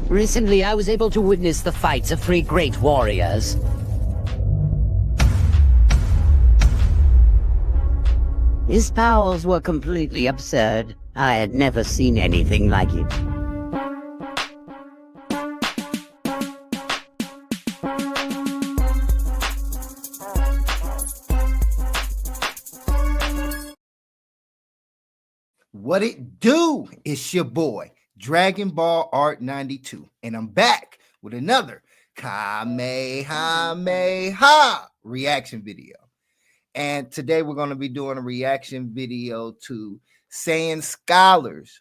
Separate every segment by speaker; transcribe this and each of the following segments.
Speaker 1: Recently, I was able to witness the fights of 3 great warriors. His powers were completely absurd. I had never seen anything like it.
Speaker 2: What it do? It's your boy, Dragon Ball Art 92, and I'm back with another Kamehameha reaction video. And today we're going to be doing a reaction video to Saiyan Scholars.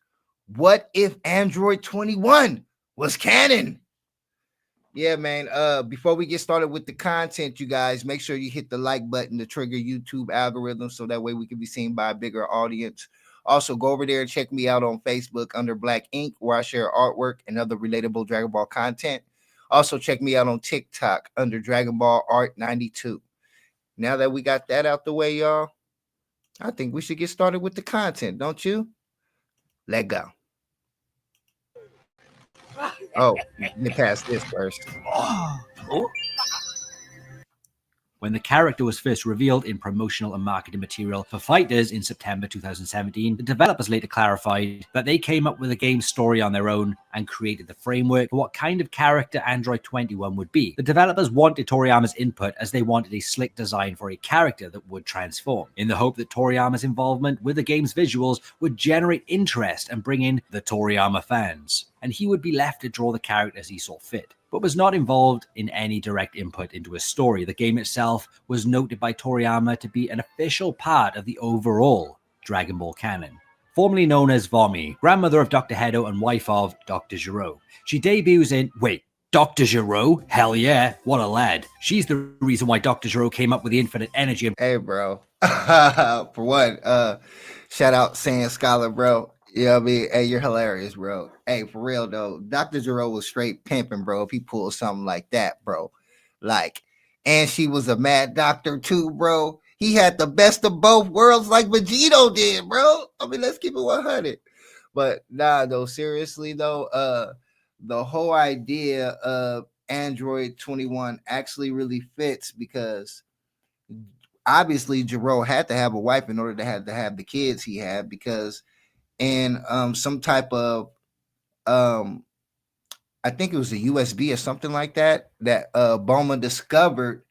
Speaker 2: What if Android 21 was canon? Yeah, man. Before we get started with the content, you guys, make sure you hit the like button to trigger YouTube algorithm so that way we can be seen by a bigger audience. Also, go over there and check me out on Facebook under Black Ink, where I share artwork and other relatable Dragon Ball content. Also, check me out on TikTok under Dragon Ball Art 92. Now that we got that out the way, y'all, I think we should get started with the content, don't you? Let go. Oh, get past this first.
Speaker 3: When the character was first revealed in promotional and marketing material for Fighters in September 2017, the developers later clarified that they came up with a game story on their own and created the framework for what kind of character Android 21 would be. The developers wanted Toriyama's input as they wanted a slick design for a character that would transform, in the hope that Toriyama's involvement with the game's visuals would generate interest and bring in the Toriyama fans, and he would be left to draw the character as he saw fit, but was not involved in any direct input into a story. The game itself was noted by Toriyama to be an official part of the overall Dragon Ball canon. Formerly known as Vomi, grandmother of Dr. Hedo and wife of Dr. Gero. She debuts in, Dr. Gero? Hell yeah, what a lad. She's the reason why Dr. Gero came up with the infinite energy.
Speaker 2: Hey, bro. For one, shout out Saiyan Scholar, bro. You know what I mean? Hey, you're hilarious, bro. Hey, for real, though. Dr. Gero was straight pimping, bro, if he pulled something like that, bro. Like, and she was a mad doctor, too, bro. He had the best of both worlds like Vegito did, bro. I mean, let's keep it 100. But, nah, though, seriously, though, the whole idea of Android 21 actually really fits because obviously Gero had to have a wife in order to have the kids he had, because in some type of I think it was a USB or something like that Bulma discovered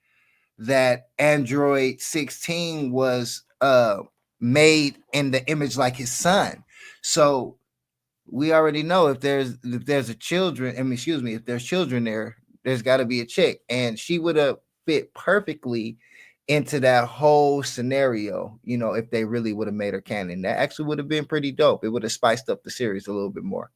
Speaker 2: that Android 16 was made in the image like his son. So we already know if there's a children, if there's children there, there's got to be a chick, and she would have fit perfectly into that whole scenario, you know, if they really would have made her canon. That actually would have been pretty dope. It would have spiced up the series a little bit more.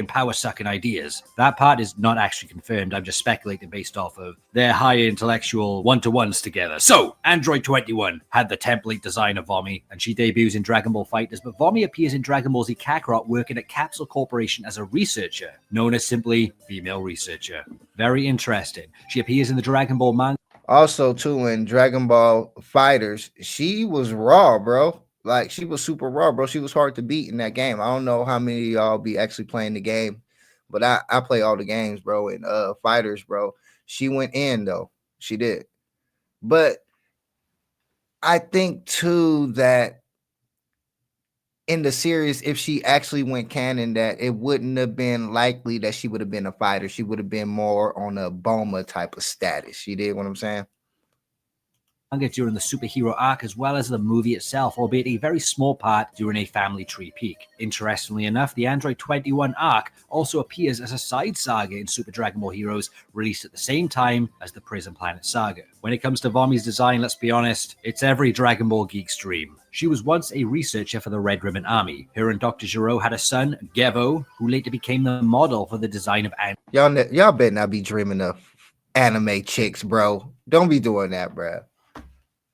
Speaker 3: In power sucking ideas. That part is not actually confirmed. I'm just speculating based off of their high intellectual one-to-ones together. So, Android 21 had the template design of Vomi, and she debuts in Dragon Ball Fighters, but Vomi appears in Dragon Ball Z Kakarot working at Capsule Corporation as a researcher, known as simply female researcher. Very interesting. She appears in the Dragon Ball manga.
Speaker 2: Also, too, in Dragon Ball Fighters, she was raw, bro. Like, she was super raw, bro. She was hard to beat in that game. I don't know how many of y'all be actually playing the game, but I play all the games, bro. And Fighters, bro, she went in, though. She did. But I think, too, that in the series, if she actually went canon, that it wouldn't have been likely that she would have been a fighter. She would have been more on a Bulma type of status. You did what I'm saying?
Speaker 3: During the superhero arc, as well as the movie itself, albeit a very small part during a family tree peak. Interestingly enough, the Android 21 arc also appears as a side saga in Super Dragon Ball Heroes, released at the same time as the Prison Planet saga. When it comes to Vomi's design, let's be honest, it's every Dragon Ball geek's dream. She was once a researcher for the Red Ribbon Army. Her and Dr. Gero had a son, Gevo, who later became the model for the design of
Speaker 2: y'all better not be dreaming of anime chicks, bro. Don't be doing that, bro.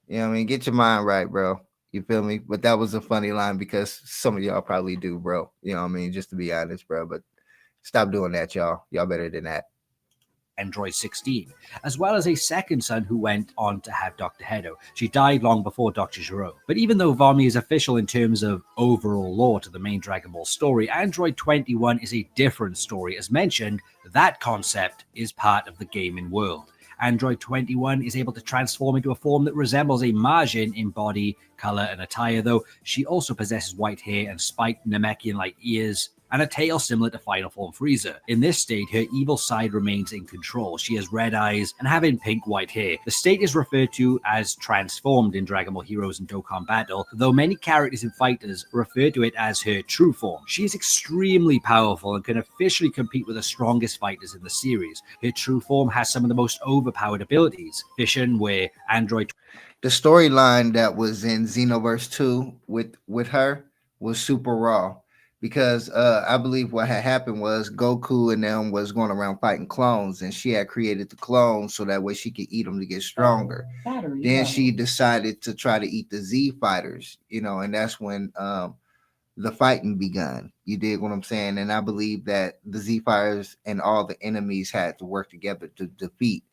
Speaker 2: You know what I mean? Get your mind right, bro. You feel me? But that was a funny line because some of y'all probably do, bro. You know what I mean? Just to be honest, bro. But stop doing that, y'all. Y'all better than that.
Speaker 3: Android 16, as well as a second son who went on to have Dr. Hedo. She died long before Dr. Gero. But even though Vomi is official in terms of overall lore to the main Dragon Ball story, Android 21 is a different story. As mentioned, that concept is part of the gaming world. Android 21 is able to transform into a form that resembles a Majin in body, color, and attire, though she also possesses white hair and spiked Namekian-like ears, and a tail similar to Final Form Frieza. In this state, her evil side remains in control. She has red eyes and having pink-white hair. The state is referred to as transformed in Dragon Ball Heroes and Dokkan Battle, though many characters and fighters refer to it as her true form. She is extremely powerful and can officially compete with the strongest fighters in the series. Her true form has some of the most overpowered abilities. Fission, where Android...
Speaker 2: The storyline that was in Xenoverse 2 with her was super raw. Because I believe what had happened was Goku and them was going around fighting clones, and she had created the clones so that way she could eat them to get stronger. Then she decided to try to eat the Z fighters, and that's when the fighting begun. You dig what I'm saying? And I believe that the Z fighters and all the enemies had to work together to defeat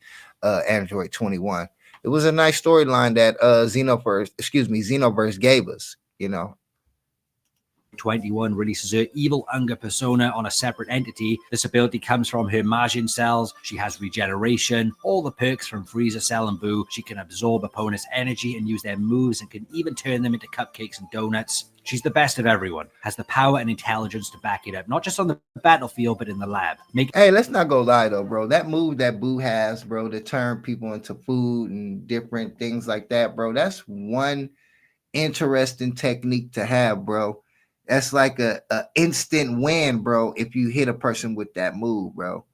Speaker 2: Android 21. It was a nice storyline that Xenoverse gave us,
Speaker 3: 21 releases her evil Unger persona on a separate entity. This ability comes from her Majin cells. She has regeneration, all the perks from Frieza Cell and Buu. She can absorb opponents' energy and use their moves, and can even turn them into cupcakes and donuts. She's the best of everyone, has the power and intelligence to back it up, not just on the battlefield, but in the lab.
Speaker 2: Hey, let's not go lie though, bro. That move that Buu has, bro, to turn people into food and different things like that, bro, that's one interesting technique to have, bro. That's like a instant win, bro, if you hit a person with that move, bro.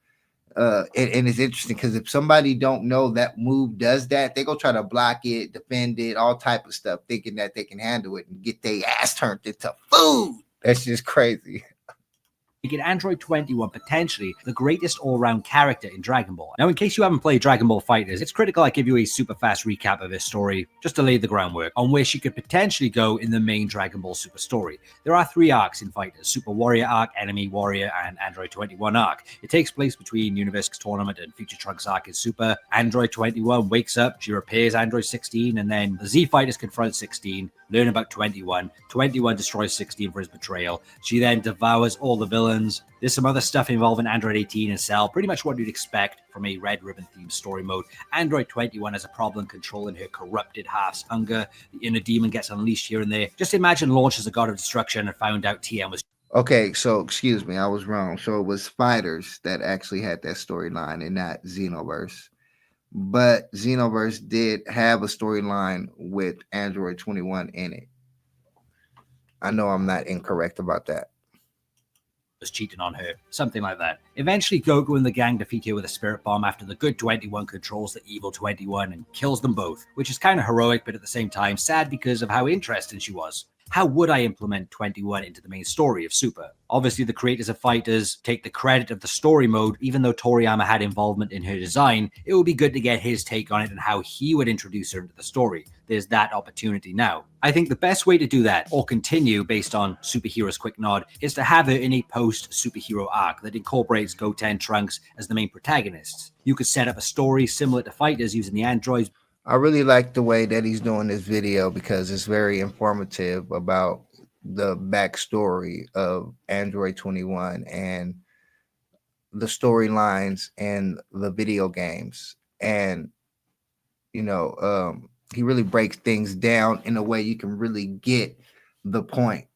Speaker 2: And it's interesting because if somebody don't know that move does that, they go try to block it, defend it, all type of stuff, thinking that they can handle it and get their ass turned into food. That's just crazy.
Speaker 3: Making Android 21 potentially the greatest all-round character in Dragon Ball. Now, in case you haven't played Dragon Ball FighterZ, it's critical I give you a super fast recap of his story, just to lay the groundwork on where she could potentially go in the main Dragon Ball Super story. There are 3 arcs in FighterZ: Super Warrior Arc, Enemy Warrior, and Android 21 Arc. It takes place between Universe Tournament and Future Trunks Arc in Super. Android 21 wakes up, she repairs Android 16, and then the Z Fighters confront 16, learn about 21. 21 destroys 16 for his betrayal. She then devours all the villains. There's some other stuff involving Android 18 and Cell, pretty much what you'd expect from a Red Ribbon themed story mode. Android 21 has a problem controlling her corrupted half's hunger. The inner demon gets unleashed here and there. Just imagine Launch as a god of destruction and found out TM was...
Speaker 2: Okay, so excuse me, I was wrong. So it was FighterZ that actually had that storyline and not Xenoverse. But Xenoverse did have a storyline with Android 21 in it. I know I'm not incorrect about that.
Speaker 3: Was cheating on her, something like that. Eventually, Goku and the gang defeat her with a spirit bomb after the good 21 controls the evil 21 and kills them both, which is kind of heroic, but at the same time sad because of how interesting she was. How would I implement 21 into the main story of Super? Obviously, the creators of FighterZ take the credit of the story mode. Even though Toriyama had involvement in her design, it would be good to get his take on it and how he would introduce her into the story. There's that opportunity now. I think the best way to do that, or continue based on Superhero's quick nod, is to have her in a post-superhero arc that incorporates Goten, Trunks as the main protagonists. You could set up a story similar to FighterZ using the androids.
Speaker 2: I really like the way that he's doing this video because it's very informative about the backstory of Android 21 and the storylines and the video games. And, he really breaks things down in a way you can really get the point.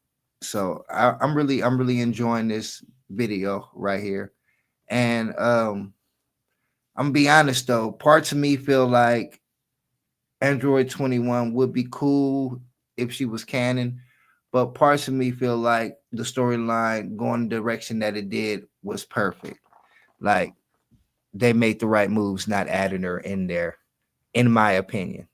Speaker 2: So I'm really enjoying this video right here. And I'm gonna be honest though, parts of me feel like Android 21 would be cool if she was canon, but parts of me feel like the storyline going the direction that it did was perfect. Like they made the right moves, not adding her in there, in my opinion.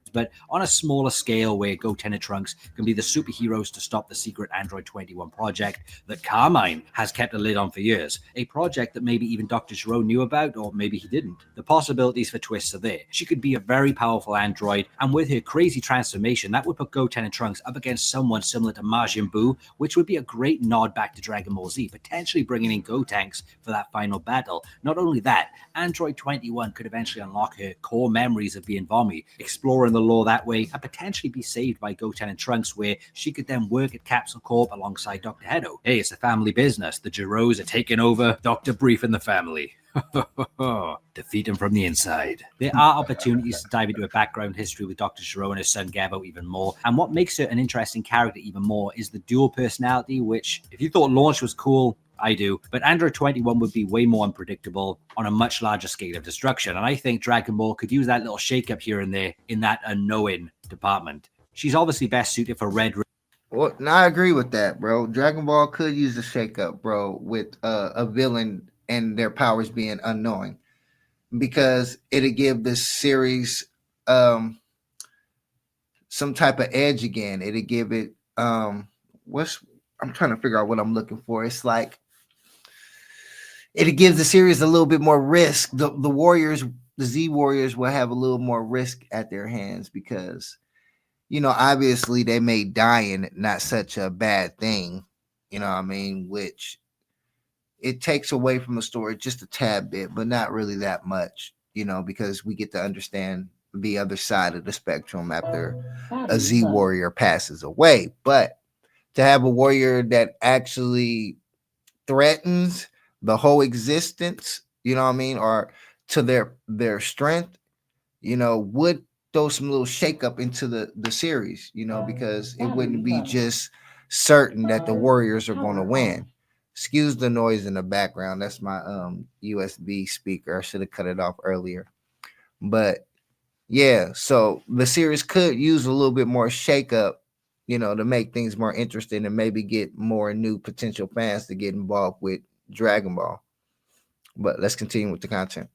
Speaker 3: but on a smaller scale where Goten and Trunks can be the superheroes to stop the secret Android 21 project that Carmine has kept a lid on for years. A project that maybe even Dr. Gero knew about, or maybe he didn't. The possibilities for twists are there. She could be a very powerful android, and with her crazy transformation, that would put Goten and Trunks up against someone similar to Majin Buu, which would be a great nod back to Dragon Ball Z, potentially bringing in Gotenks for that final battle. Not only that, Android 21 could eventually unlock her core memories of being Vomi, exploring the lore that way, and potentially be saved by Goten and Trunks, where she could then work at Capsule Corp alongside Dr. Hedo. Hey, it's a family business. The Geros are taking over Dr. Brief and the family. Defeat him from the inside. There are opportunities to dive into her background history with Dr. Gero and her son Gabo even more, and what makes her an interesting character even more is the dual personality, which, if you thought Launch was cool, I do, but Android 21 would be way more unpredictable on a much larger scale of destruction, and I think Dragon Ball could use that little shakeup here and there in that unknowing department. She's obviously best suited for Red.
Speaker 2: Well, no, I agree with that, bro. Dragon Ball could use a shakeup, bro, with a villain and their powers being unknowing, because it'll give this series some type of edge again. It'll give it I'm trying to figure out what I'm looking for. It's like it gives the series a little bit more risk. The Warriors, the Z Warriors, will have a little more risk at their hands because, you know, obviously they made dying not such a bad thing, you know what I mean, which it takes away from the story just a tad bit, but not really that much, you know, because we get to understand the other side of the spectrum after a Z Warrior passes away. But to have a warrior that actually threatens the whole existence, you know what I mean, or to their strength, you know, would throw some little shakeup into the series, you know, because it wouldn't be just certain that the Warriors are going to win. Excuse the noise in the background. That's my USB speaker. I should have cut it off earlier. But yeah, so the series could use a little bit more shakeup, you know, to make things more interesting and maybe get more new potential fans to get involved with Dragon Ball. But let's continue with the content.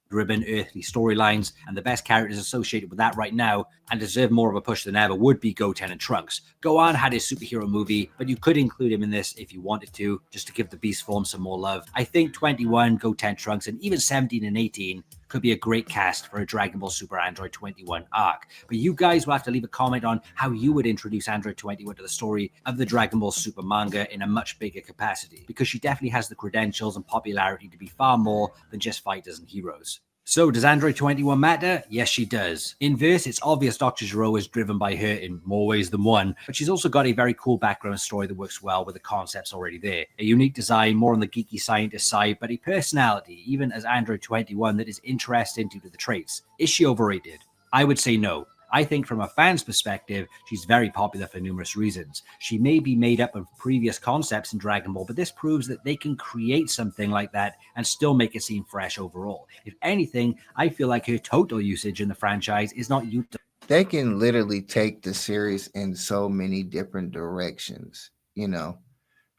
Speaker 3: Driven earthly storylines, and the best characters associated with that right now and deserve more of a push than ever would be Goten and Trunks. Gohan had his superhero movie, but you could include him in this if you wanted to, just to give the beast form some more love. I think 21, Goten, Trunks, and even 17 and 18 could be a great cast for a Dragon Ball Super Android 21 arc. But you guys will have to leave a comment on how you would introduce Android 21 to the story of the Dragon Ball Super manga in a much bigger capacity, because she definitely has the credentials and popularity to be far more than just fighters and heroes. So, does Android 21 matter? Yes, she does. In verse, it's obvious Dr. Gero is driven by her in more ways than one, but she's also got a very cool background story that works well with the concepts already there. A unique design, more on the geeky scientist side, but a personality, even as Android 21, that is interesting due to the traits. Is she overrated? I would say no. I think from a fan's perspective, she's very popular for numerous reasons. She may be made up of previous concepts in Dragon Ball, but this proves that they can create something like that and still make it seem fresh overall. If anything, I feel like her total usage in the franchise is not utilized.
Speaker 2: They can literally take the series in so many different directions, you know,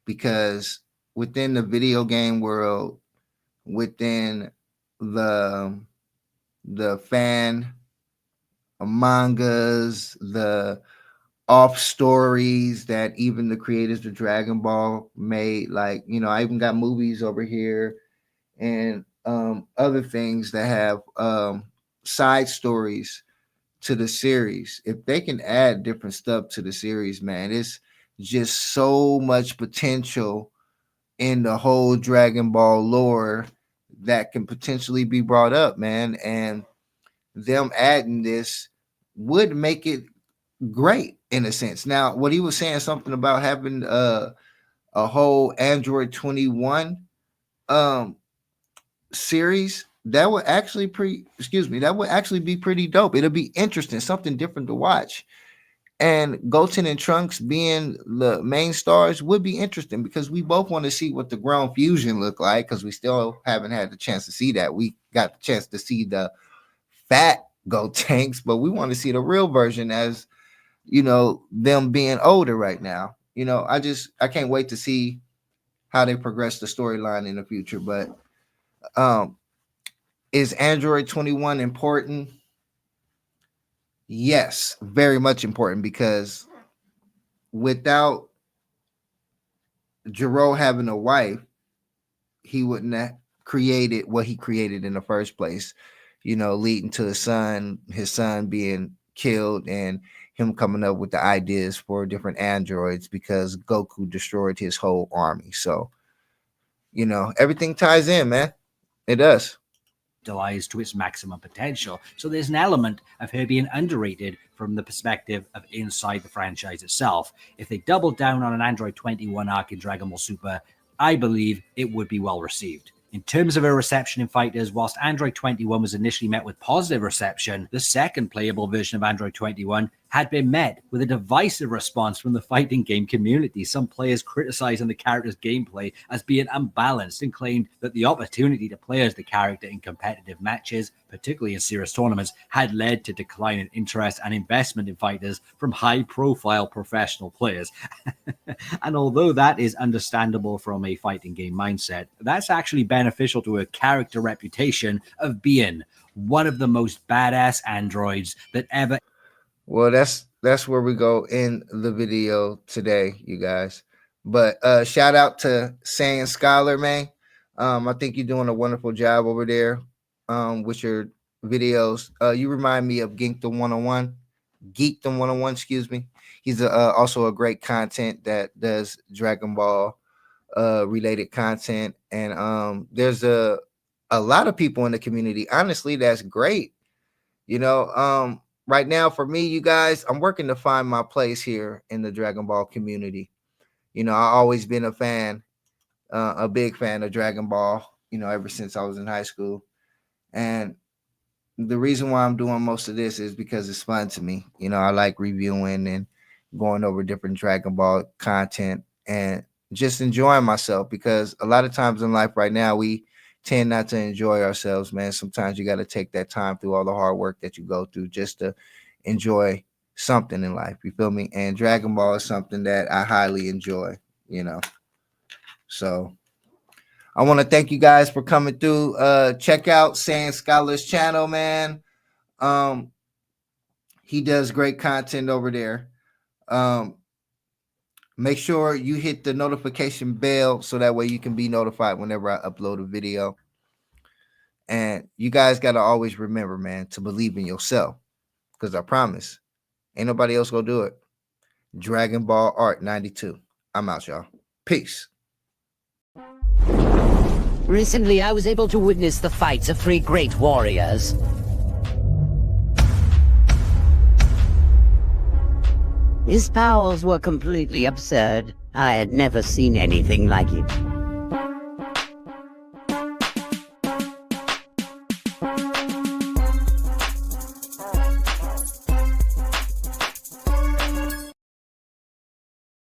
Speaker 2: because within the video game world, within the fan mangas, the off stories that even the creators of Dragon Ball made, like, you know, I even got movies over here and other things that have side stories to the series. If they can add different stuff to the series, man, it's just so much potential in the whole Dragon Ball lore that can potentially be brought up, man. And them adding this would make it great in a sense. Now, what he was saying, something about having a whole Android 21 series, that would actually be pretty dope. It'll be interesting, something different to watch. And Goten and Trunks being the main stars would be interesting because we both want to see what the ground fusion look like, because we still haven't had the chance to see that. We got the chance to see the fat Gotenks, but we want to see the real version, as you know, them being older right now. You know, I can't wait to see how they progress the storyline in the future. But is Android 21 important? Yes, very much important, because without Jiro having a wife, he wouldn't have created what he created in the first place, leading to his son being killed, and him coming up with the ideas for different androids because Goku destroyed his whole army. So, everything ties in, man. It does.
Speaker 3: Utilized to its maximum potential. So there's an element of her being underrated from the perspective of inside the franchise itself. If they doubled down on an Android 21 arc in Dragon Ball Super, I believe it would be well received. In terms of her reception in Fighters, whilst Android 21 was initially met with positive reception, the second playable version of Android 21 had been met with a divisive response from the fighting game community. Some players criticizing the character's gameplay as being unbalanced and claimed that the opportunity to play as the character in competitive matches, particularly in serious tournaments, had led to decline in interest and investment in Fighters from high-profile professional players. And although that is understandable from a fighting game mindset, that's actually beneficial to a character reputation of being one of the most badass androids that ever.
Speaker 2: Well, that's where we go in the video today, you guys. But shout out to Saiyan Scholar, man. I think you're doing a wonderful job over there with your videos. You remind me of Geekdom 101. Geekdom 101, excuse me. He's also a great content that does Dragon Ball related content. And there's a lot of people in the community, honestly, that's great. Right now, for me, you guys, I'm working to find my place here in the Dragon Ball community. I've always been a fan, a big fan of Dragon Ball, ever since I was in high school. And the reason why I'm doing most of this is because it's fun to me. I like reviewing and going over different Dragon Ball content and just enjoying myself, because a lot of times in life right now, we tend not to enjoy ourselves, man. Sometimes you got to take that time through all the hard work that you go through just to enjoy something in life. You feel me? And Dragon Ball is something that I highly enjoy, So I want to thank you guys for coming through. Check out Saiyan Scholar's channel, man. He does great content over there. Make sure you hit the notification bell so that way you can be notified whenever I upload a video. And you guys got to always remember, man, to believe in yourself, because I promise ain't nobody else gonna do it. Dragon Ball Art 92. I'm out, y'all. Peace.
Speaker 1: Recently, I was able to witness the fights of 3 great warriors. His powers were completely absurd. I had never seen anything like it.